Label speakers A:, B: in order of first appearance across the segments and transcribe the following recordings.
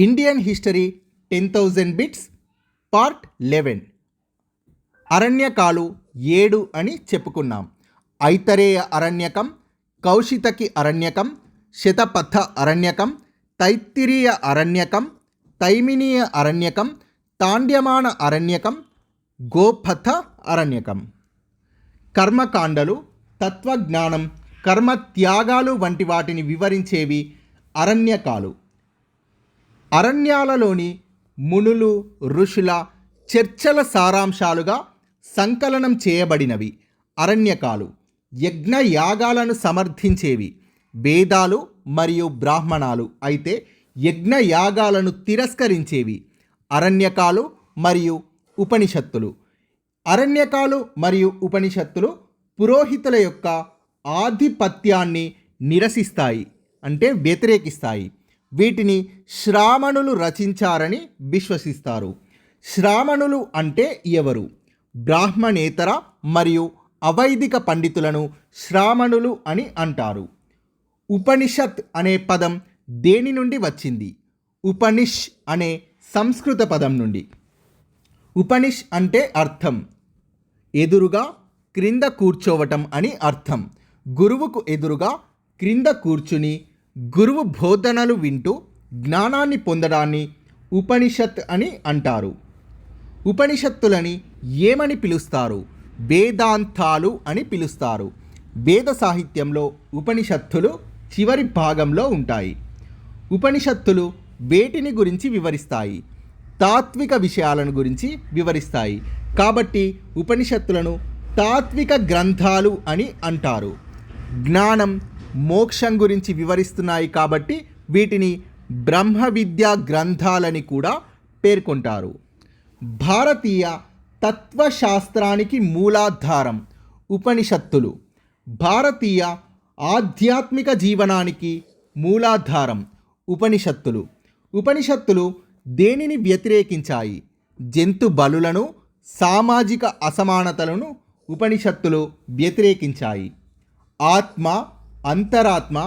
A: Indian history 10,000 bits part 11 అరణ్యకాలు 7 అని చెప్పుకున్నాం. ఐతరేయ అరణ్యకం, కౌశితకి అరణ్యకం, శతపథ అరణ్యకం, తైత్తిరీయ అరణ్యకం, తైమినీయ అరణ్యకం, తాండ్యమాన అరణ్యకం, గోపథ అరణ్యకం. కర్మకాండలు, తత్వజ్ఞానం, కర్మత్యాగాలు వంటి వాటిని వివరించేవి అరణ్యకాలు. అరణ్యాలలోని మునులు, ఋషుల చర్చల సారాంశాలుగా సంకలనం చేయబడినవి అరణ్యకాలు. యజ్ఞ యాగాలను సమర్థించేవి వేదాలు మరియు బ్రాహ్మణాలు అయితే యజ్ఞ యాగాలను తిరస్కరించేవి అరణ్యకాలు మరియు ఉపనిషత్తులు. అరణ్యకాలు మరియు ఉపనిషత్తులు పురోహితుల యొక్క ఆధిపత్యాన్ని నిరసిస్తాయి, అంటే వ్యతిరేకిస్తాయి. వీటిని శ్రామణులు రచించారని విశ్వసిస్తారు. శ్రామణులు అంటే ఎవరు? బ్రాహ్మణేతర మరియు అవైదిక పండితులను శ్రామణులు అని అంటారు. ఉపనిషత్ అనే పదం దేని నుండి వచ్చింది? ఉపనిష్ అనే సంస్కృత పదం నుండి. ఉపనిష్ అంటే అర్థం ఎదురుగా క్రింద కూర్చోవటం అని అర్థం. గురువుకు ఎదురుగా క్రింద కూర్చుని గురువు బోధనలు వింటూ జ్ఞానాన్ని పొందడాన్ని ఉపనిషత్ అని అంటారు. ఉపనిషత్తులని ఏమని పిలుస్తారు? వేదాంతాలు అని పిలుస్తారు. వేద సాహిత్యంలో ఉపనిషత్తులు చివరి భాగంలో ఉంటాయి. ఉపనిషత్తులు వేటిని గురించి వివరిస్తాయి? తాత్విక విషయాలను గురించి వివరిస్తాయి. కాబట్టి ఉపనిషత్తులను తాత్విక గ్రంథాలు అని అంటారు. జ్ఞానం, మోక్షం గురించి వివరిస్తున్నాయి కాబట్టి వీటిని బ్రహ్మ విద్యా గ్రంథాలని కూడా పేర్కొంటారు. భారతీయ తత్వశాస్త్రానికి మూలాధారం ఉపనిషత్తులు. భారతీయ ఆధ్యాత్మిక జీవనానికి మూలాధారం ఉపనిషత్తులు. ఉపనిషత్తులు దేనిని వ్యతిరేకించాయి? జంతు బలులను, సామాజిక అసమానతలను ఉపనిషత్తులు వ్యతిరేకించాయి. ఆత్మ, అంతరాత్మ,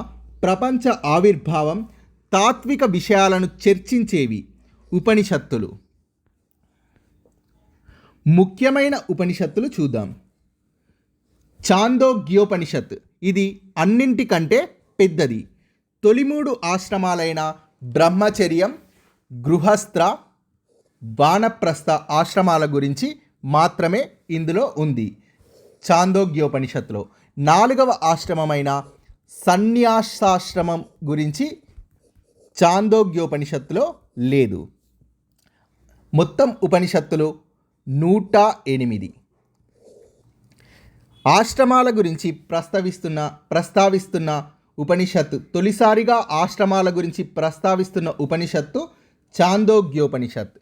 A: ప్రపంచ ఆవిర్భావం, తాత్విక విషయాలను చర్చించేవి ఉపనిషత్తులు. ముఖ్యమైన ఉపనిషత్తులు చూద్దాం. ఛాందోగ్యోపనిషత్, ఇది అన్నింటికంటే పెద్దది. తొలి 3 ఆశ్రమాలైన బ్రహ్మచర్యం, గృహస్థ, వానప్రస్థ ఆశ్రమాల గురించి మాత్రమే ఇందులో ఉంది. ఛాందోగ్యోపనిషత్తులో 4వ ఆశ్రమమైన సన్యాసాశ్రమం గురించి ఛాందోగ్యోపనిషత్తులో లేదు. మొత్తం ఉపనిషత్తులు 108. ఆశ్రమాల గురించి ప్రస్తావిస్తున్న ఉపనిషత్తు, తొలిసారిగా ఆశ్రమాల గురించి ప్రస్తావిస్తున్న ఉపనిషత్తు ఛాందోగ్యోపనిషత్.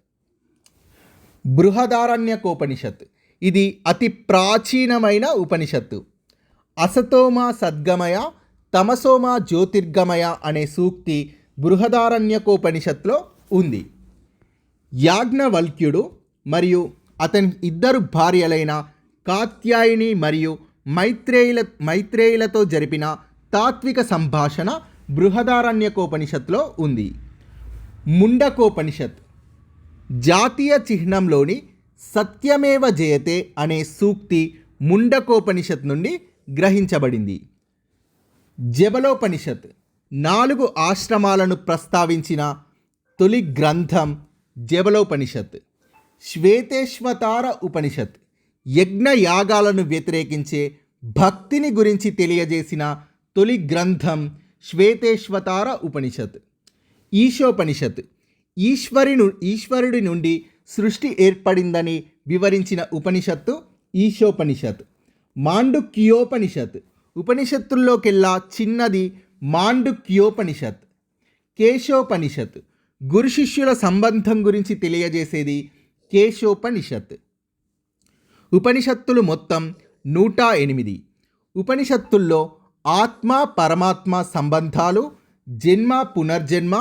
A: బృహదారణ్యకోపనిషత్, ఇది అతి ప్రాచీనమైన ఉపనిషత్తు. అసతోమా సద్గమయ, తమసోమా జ్యోతిర్గమయ అనే సూక్తి బృహదారణ్యకోపనిషత్తులో ఉంది. యాజ్ఞవల్క్యుడు మరియు అతని 2 భార్యలైన కాత్యాయిని మరియు మైత్రేయులతో జరిపిన తాత్విక సంభాషణ బృహదారణ్యకోపనిషత్తులో ఉంది. ముండకోపనిషత్, జాతీయ చిహ్నంలోని సత్యమేవ జయతే అనే సూక్తి ముండకోపనిషత్ నుండి గ్రహించబడింది. జబలోపనిషత్, 4 ఆశ్రమాలను ప్రస్తావించిన తొలి గ్రంథం జబలోపనిషత్. శ్వేతేశ్వతార ఉపనిషత్, యజ్ఞ యాగాలను వ్యతిరేకించే భక్తిని గురించి తెలియజేసిన తొలి గ్రంథం శ్వేతేశ్వతార ఉపనిషత్. ఈశోపనిషత్, ఈశ్వరుడి నుండి సృష్టి ఏర్పడిందని వివరించిన ఉపనిషత్తు ఈశోపనిషత్. మాండుక్యోపనిషత్, ఉపనిషత్తుల్లోకెల్లా చిన్నది మాండుక్యోపనిషత్. కేశోపనిషత్, గురు శిష్యుల సంబంధం గురించి తెలియజేసేది కేశోపనిషత్. ఉపనిషత్తులు మొత్తం 108. ఉపనిషత్తుల్లో ఆత్మ, పరమాత్మ సంబంధాలు, జన్మ, పునర్జన్మ,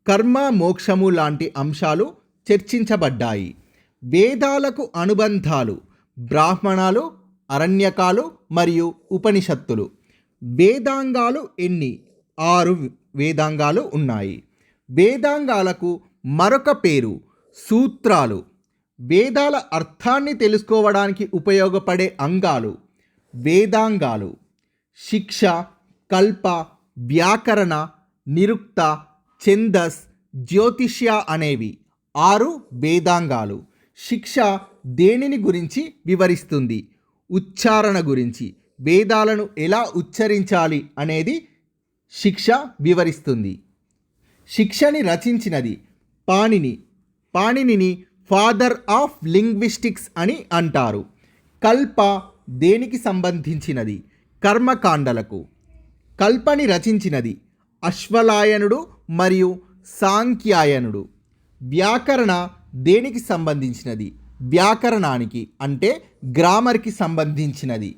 A: కర్మ, మోక్షము లాంటి అంశాలు చర్చించబడ్డాయి. వేదాలకు అనుబంధాలు బ్రాహ్మణాలు, అరణ్యకాలు మరియు ఉపనిషత్తులు. వేదాంగాలు ఎన్ని? 6 వేదాంగాలు ఉన్నాయి. వేదాంగాలకు మరొక పేరు సూత్రాలు. వేదాల అర్థాన్ని తెలుసుకోవడానికి ఉపయోగపడే అంగాలు వేదాంగాలు. శిక్ష, కల్ప, వ్యాకరణ, నిరుక్త, ఛందస్, జ్యోతిష్య అనేవి 6 వేదాంగాలు. శిక్ష దేనిని గురించి వివరిస్తుంది? ఉచ్చారణ గురించి. వేదాలను ఎలా ఉచ్చరించాలి అనేది శిక్ష వివరిస్తుంది. శిక్షని రచించినది పాణిని. పాణినిని ఫాదర్ ఆఫ్ లింగ్విస్టిక్స్ అని అంటారు. కల్ప దేనికి సంబంధించినది? కర్మకాండలకు. కల్పని రచించినది అశ్వలాయనుడు మరియు సాంఖ్యాయనుడు. వ్యాకరణ దేనికి సంబంధించినది? వ్యాకరణానికి అంటే గ్రామర్కి సంబంధించినది.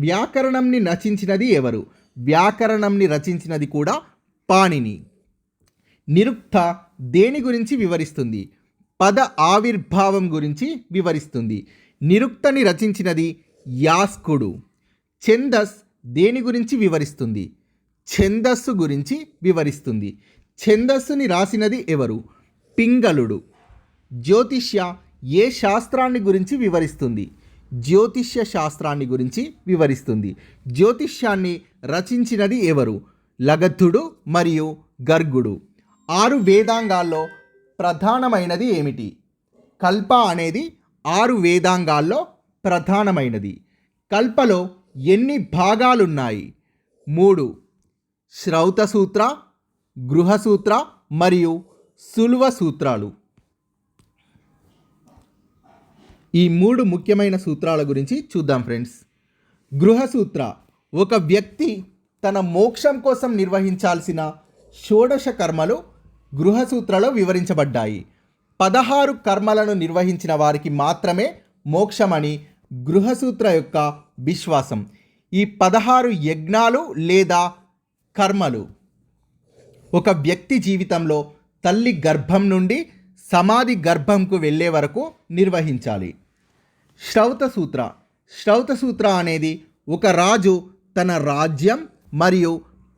A: వ్యాకరణంని రచించినది ఎవరు? వ్యాకరణంని రచించినది కూడా పాణిని. నిరుక్త దేని గురించి వివరిస్తుంది? పద ఆవిర్భావం గురించి వివరిస్తుంది. నిరుక్తని రచించినది యాస్కుడు. ఛందస్ దేని గురించి వివరిస్తుంది? ఛందస్సు గురించి వివరిస్తుంది. ఛందస్సుని రాసినది ఎవరు? పింగళుడు. జ్యోతిష్య ఏ శాస్త్రాన్ని గురించి వివరిస్తుంది? జ్యోతిష్య శాస్త్రాన్ని గురించి వివరిస్తుంది. జ్యోతిష్యాన్ని రచించినది ఎవరు? లగద్ధుడు మరియు గర్గుడు. 6 వేదాంగాల్లో ప్రధానమైనది ఏమిటి? కల్ప అనేది 6 వేదాంగాల్లో ప్రధానమైనది. కల్పలో ఎన్ని భాగాలున్నాయి? 3. శ్రౌత సూత్ర, గృహసూత్ర మరియు సులువ సూత్రాలు. ఈ 3 ముఖ్యమైన సూత్రాల గురించి చూద్దాం ఫ్రెండ్స్. గృహసూత్ర ఒక వ్యక్తి తన మోక్షం కోసం నిర్వహించాల్సిన షోడశ కర్మలు గృహసూత్రలో వివరించబడ్డాయి. 16 కర్మలను నిర్వహించిన వారికి మాత్రమే మోక్షమని గృహసూత్ర యొక్క విశ్వాసం. ఈ 16 యజ్ఞాలు లేదా కర్మలు ఒక వ్యక్తి జీవితంలో తల్లి గర్భం నుండి సమాధి గర్భంకు వెళ్ళే వరకు నిర్వహించాలి. శ్రౌత సూత్ర అనేది ఒక రాజు తన రాజ్యం మరియు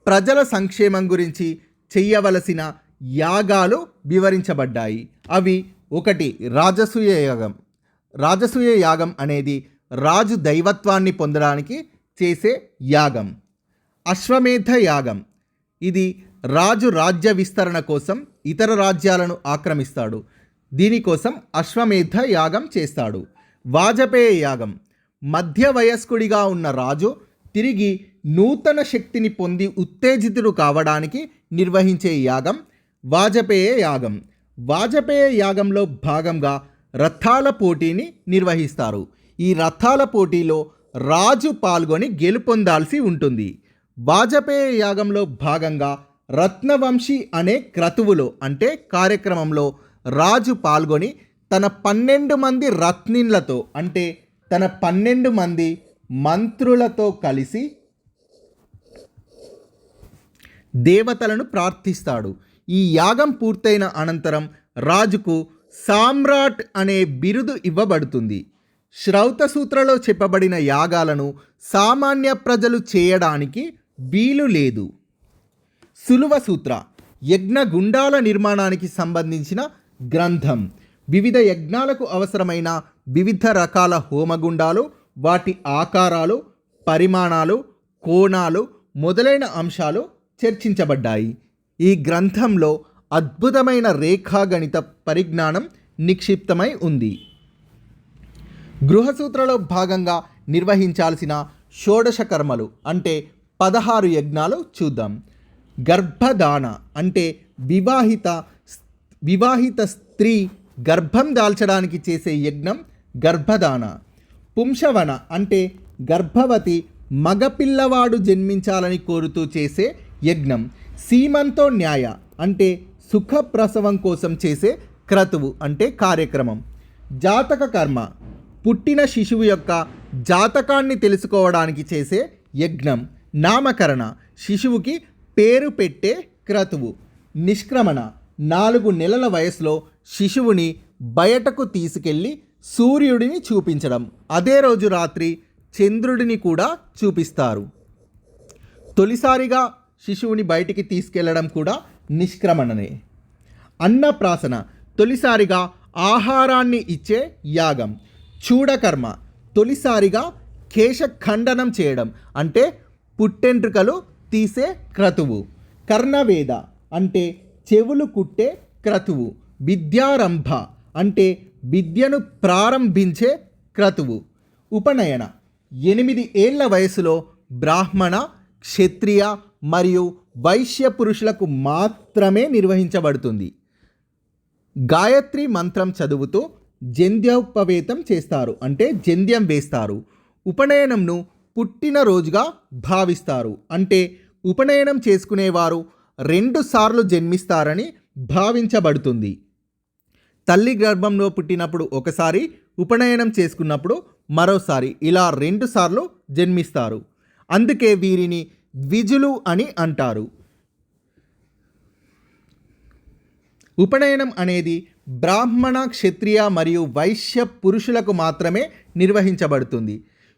A: ప్రజల సంక్షేమం గురించి చెయ్యవలసిన యాగాలు వివరించబడ్డాయి. అవి 1 రాజసూయ యాగం. రాజసూయ యాగం అనేది రాజు దైవత్వాన్ని పొందడానికి చేసే యాగం. అశ్వమేధ యాగం ఇది రాజు రాజ్య విస్తరణ కోసం ఇతర రాజ్యాలను ఆక్రమిస్తాడు. దీనికోసం అశ్వమేధ యాగం చేస్తాడు. వాజపేయ యాగం మధ్య వయస్కుడిగా ఉన్న రాజు తిరిగి నూతన శక్తిని పొంది ఉత్తేజితుడు కావడానికి నిర్వహించే యాగం వాజపేయ యాగం. వాజపేయ యాగంలో భాగంగా రథాల పోటీని నిర్వహిస్తారు. ఈ రథాల పోటీలో రాజు పాల్గొని గెలుపొందాల్సి ఉంటుంది. వాజపేయ యాగంలో భాగంగా రత్నవంశీ అనే క్రతువులో అంటే కార్యక్రమంలో రాజు పాల్గొని తన 12 మంది రత్నిన్లతో అంటే తన 12 మంది మంత్రులతో కలిసి దేవతలను ప్రార్థిస్తాడు. ఈ యాగం పూర్తయిన అనంతరం రాజుకు సామ్రాట్ అనే బిరుదు ఇవ్వబడుతుంది. శ్రౌత సూత్రలో చెప్పబడిన యాగాలను సామాన్య ప్రజలు చేయడానికి వీలు లేదు. సులువ సూత్ర యజ్ఞగుండాల నిర్మాణానికి సంబంధించిన గ్రంథం. వివిధ యజ్ఞాలకు అవసరమైన వివిధ రకాల హోమగుండాలు, వాటి ఆకారాలు, పరిమాణాలు, కోణాలు మొదలైన అంశాలు చర్చించబడ్డాయి. ఈ గ్రంథంలో అద్భుతమైన రేఖాగణిత పరిజ్ఞానం నిక్షిప్తమై ఉంది. గృహసూత్రలో భాగంగా నిర్వహించాల్సిన షోడశ కర్మలు అంటే 16 యజ్ఞాలు చూద్దాం. గర్భదాన అంటే వివాహిత స్త్రీ గర్భం దాల్చడానికి చేసే యజ్ఞం గర్భదాన. పుంసవన అంటే గర్భవతి మగపిల్లవాడు జన్మించాలని కోరుతూ చేసే యజ్ఞం. సీమంతో న్యాయ అంటే సుఖప్రసవం కోసం చేసే క్రతువు అంటే కార్యక్రమం. జాతక కర్మ పుట్టిన శిశువు యొక్క జాతకాన్ని తెలుసుకోవడానికి చేసే యజ్ఞం. నామకరణ శిశువుకి పేరు పెట్టే క్రతువు. నిష్క్రమణ 4 నెలల వయసులో శిశువుని బయటకు తీసుకెళ్ళి సూర్యుడిని చూపించడం. అదే రోజు రాత్రి చంద్రుడిని కూడా చూపిస్తారు. తొలిసారిగా శిశువుని బయటికి తీసుకెళ్లడం కూడా నిష్క్రమణనే. అన్నప్రాసన తొలిసారిగా ఆహారాన్ని ఇచ్చే యాగం. చూడకర్మ తొలిసారిగా కేశఖండనం చేయడం అంటే పుట్టెంట్రుకలు తీసే క్రతువు. కర్ణవేద అంటే చెవులు కుట్టే క్రతువు. విద్యారంభ అంటే విద్యను ప్రారంభించే క్రతువు. ఉపనయన 8 ఏళ్ల వయసులో బ్రాహ్మణ, క్షత్రియ మరియు వైశ్య పురుషులకు మాత్రమే నిర్వహించబడుతుంది. గాయత్రి మంత్రం చదువుతూ జంధ్యోపవేతం చేస్తారు అంటే జంధ్యం వేస్తారు. ఉపనయనంను పుట్టినరోజుగా భావిస్తారు అంటే ఉపనయనం చేసుకునేవారు 2 సార్లు జన్మిస్తారని భావించబడుతుంది. తల్లి గర్భంలో పుట్టినప్పుడు ఒకసారి, ఉపనయనం చేసుకున్నప్పుడు మరోసారి, ఇలా 2 సార్లు జన్మిస్తారు. అందుకే వీరిని ద్విజులు అని అంటారు. ఉపనయనం అనేది బ్రాహ్మణ, క్షత్రియ మరియు వైశ్య పురుషులకు మాత్రమే నిర్వహించబడుతుంది.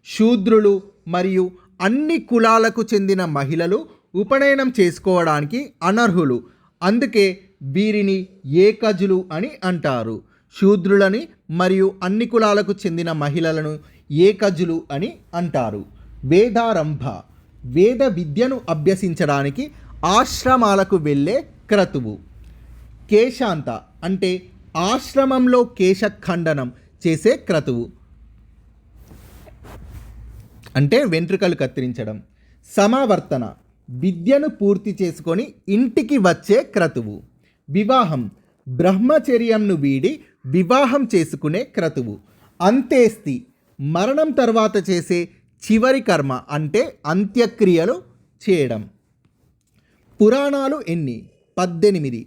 A: శూద్రులు మరియు అన్ని కులాలకు చెందిన మహిళలు ఉపనయనం చేసుకోవడానికి అనర్హులు. అందుకే వీరిని ఏకజులు అని అంటారు. శూద్రులని మరియు అన్ని కులాలకు చెందిన మహిళలను ఏకజులు అని అంటారు. వేదారంభ వేద విద్యను అభ్యసించడానికి ఆశ్రమాలకు వెళ్ళే క్రతువు. కేశాంత అంటే ఆశ్రమంలో కేశఖండనం చేసే క్రతువు అంటే వెంట్రుకలు కత్తిరించడం. సమావర్తన విద్యను పూర్తి చేసుకొని ఇంటికి వచ్చే క్రతువు. వివాహం బ్రహ్మచర్యంను వీడి వివాహం చేసుకునే క్రతువు. అంత్యేస్తి మరణం తర్వాత చేసే చివరి కర్మ అంటే అంత్యక్రియలు చేయడం. పురాణాలు ఎన్ని? 18.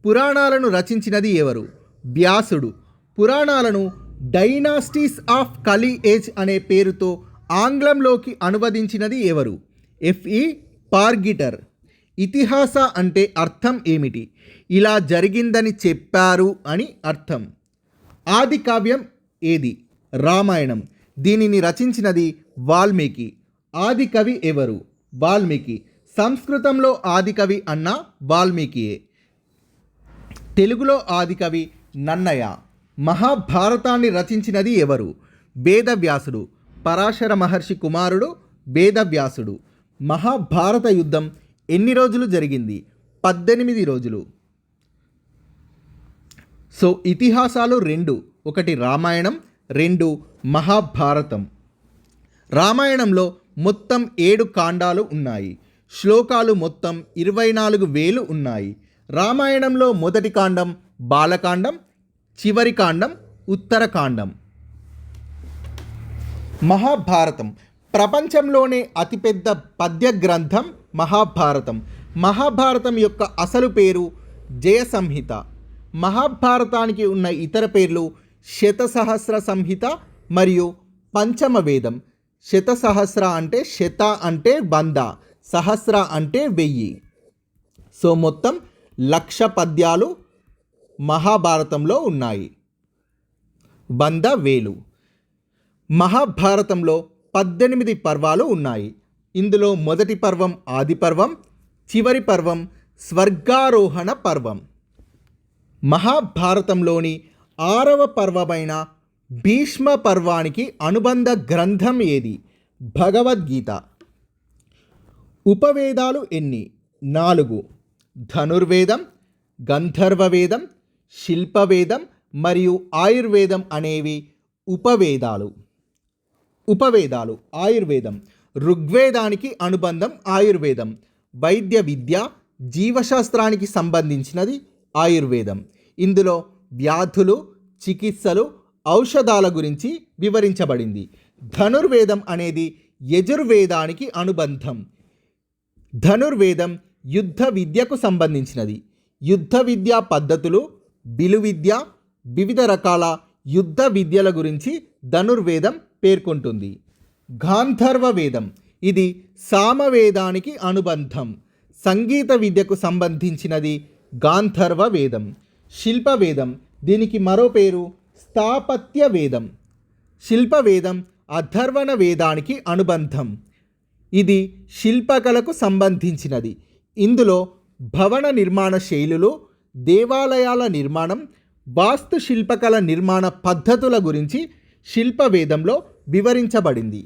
A: పురాణాలను రచించినది ఎవరు? వ్యాసుడు. పురాణాలను డైనాస్టీస్ ఆఫ్ కలి ఏజ్ అనే పేరుతో ఆంగ్లంలోకి అనువదించినది ఎవరు? ఎఫ్ఈ పార్గిటర్. ఇతిహాస అంటే అర్థం ఏమిటి? ఇలా జరిగిందని చెప్పారు అని అర్థం. ఆది కావ్యం ఏది? రామాయణం. దీనిని రచించినది వాల్మీకి. ఆది కవి ఎవరు? వాల్మీకి. సంస్కృతంలో ఆది కవి అన్న వాల్మీకియే. తెలుగులో ఆది కవి నన్నయ. మహాభారతాన్ని రచించినది ఎవరు? వేదవ్యాసుడు. పరాశర మహర్షి కుమారుడు వేదవ్యాసుడు. మహాభారత యుద్ధం ఎన్ని రోజులు జరిగింది? 18 రోజులు. సో ఇతిహాసాలు 2, ఒకటి రామాయణం, 2 మహాభారతం. రామాయణంలో మొత్తం 7 కాండాలు ఉన్నాయి. శ్లోకాలు మొత్తం 24,000 ఉన్నాయి. రామాయణంలో మొదటి కాండం బాలకాండం, చివరి కాండం ఉత్తరకాండం. మహాభారతం ప్రపంచంలోనే అతిపెద్ద పద్య గ్రంథం మహాభారతం. మహాభారతం యొక్క అసలు పేరు జయసంహిత. మహాభారతానికి ఉన్న ఇతర పేర్లు శతసహస్ర సంహిత మరియు పంచమ వేదం. శతసహస్ర అంటే శత అంటే 100, సహస్ర అంటే 1000. సో మొత్తం 1,00,000 పద్యాలు మహాభారతంలో ఉన్నాయి. 100,000. మహాభారతంలో 18 పర్వాలు ఉన్నాయి. ఇందులో మొదటి పర్వం ఆది పర్వం, చివరి పర్వం స్వర్గారోహణ పర్వం. మహాభారతంలోని 6వ పర్వమైన భీష్మ పర్వానికి అనుబంధ గ్రంథం ఏది? భగవద్గీత. ఉపవేదాలు ఎన్ని? 4. ధనుర్వేదం, గంధర్వవేదం, శిల్పవేదం మరియు ఆయుర్వేదం అనేవి ఉపవేదాలు. ఉపవేదాలు ఆయుర్వేదం. ఋగ్వేదానికి అనుబంధం ఆయుర్వేదం. వైద్య విద్య, జీవశాస్త్రానికి సంబంధించినది ఆయుర్వేదం. ఇందులో వ్యాధులు, చికిత్సలు, ఔషధాల గురించి వివరించబడింది. ధనుర్వేదం అనేది యజుర్వేదానికి అనుబంధం. ధనుర్వేదం యుద్ధ విద్యకు సంబంధించినది. యుద్ధ విద్యా పద్ధతులు, బిలువిద్య, వివిధ రకాల యుద్ధ విద్యల గురించి ధనుర్వేదం పేర్కొంటుంది. గాంధర్వ వేదం ఇది సామవేదానికి అనుబంధం. సంగీత విద్యకు సంబంధించినది గాంధర్వ వేదం. శిల్పవేదం దీనికి మరో పేరు స్థాపత్య వేదం. శిల్పవేదం అథర్వణ వేదానికి అనుబంధం. ఇది శిల్పకళకు సంబంధించినది. ఇందులో భవన నిర్మాణ శైలులు, దేవాలయాల నిర్మాణం, వాస్తు శిల్పకళ నిర్మాణ పద్ధతుల గురించి శిల్పవేదంలో వివరించబడింది.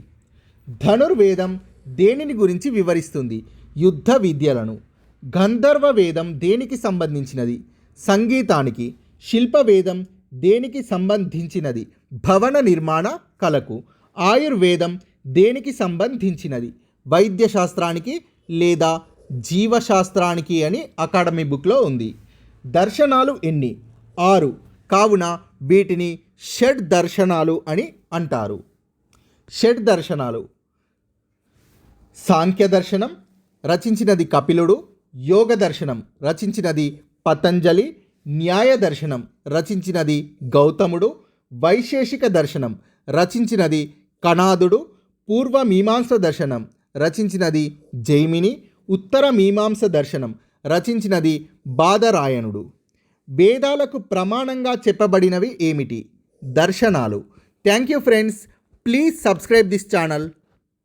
A: ధనుర్వేదం దేనిని గురించి వివరిస్తుంది? యుద్ధ విద్యలను. గంధర్వ వేదం దేనికి సంబంధించినది? సంగీతానికి. శిల్పవేదం దేనికి సంబంధించినది? భవన నిర్మాణ కళకు. ఆయుర్వేదం దేనికి సంబంధించినది? వైద్యశాస్త్రానికి లేదా జీవశాస్త్రానికి అని అకాడమీ బుక్లో ఉంది. దర్శనాలు ఎన్ని? 6. కావున వీటిని షడ్ దర్శనాలు అని అంటారు. షడ్ దర్శనాలు: సాంఖ్య దర్శనం రచించినది కపిలుడు, యోగ దర్శనం రచించినది పతంజలి, న్యాయ దర్శనం రచించినది గౌతముడు, వైశేషిక దర్శనం రచించినది కణాదుడు, పూర్వ మీమాంస దర్శనం రచించినది జైమిని, ఉత్తర మీమాంస దర్శనం రచించినది బాదరాయణుడు. వేదాలకు ప్రమాణంగా చెప్పబడినవి ఏమిటి? దర్శనాలు. Thank you friends. Please subscribe this channel.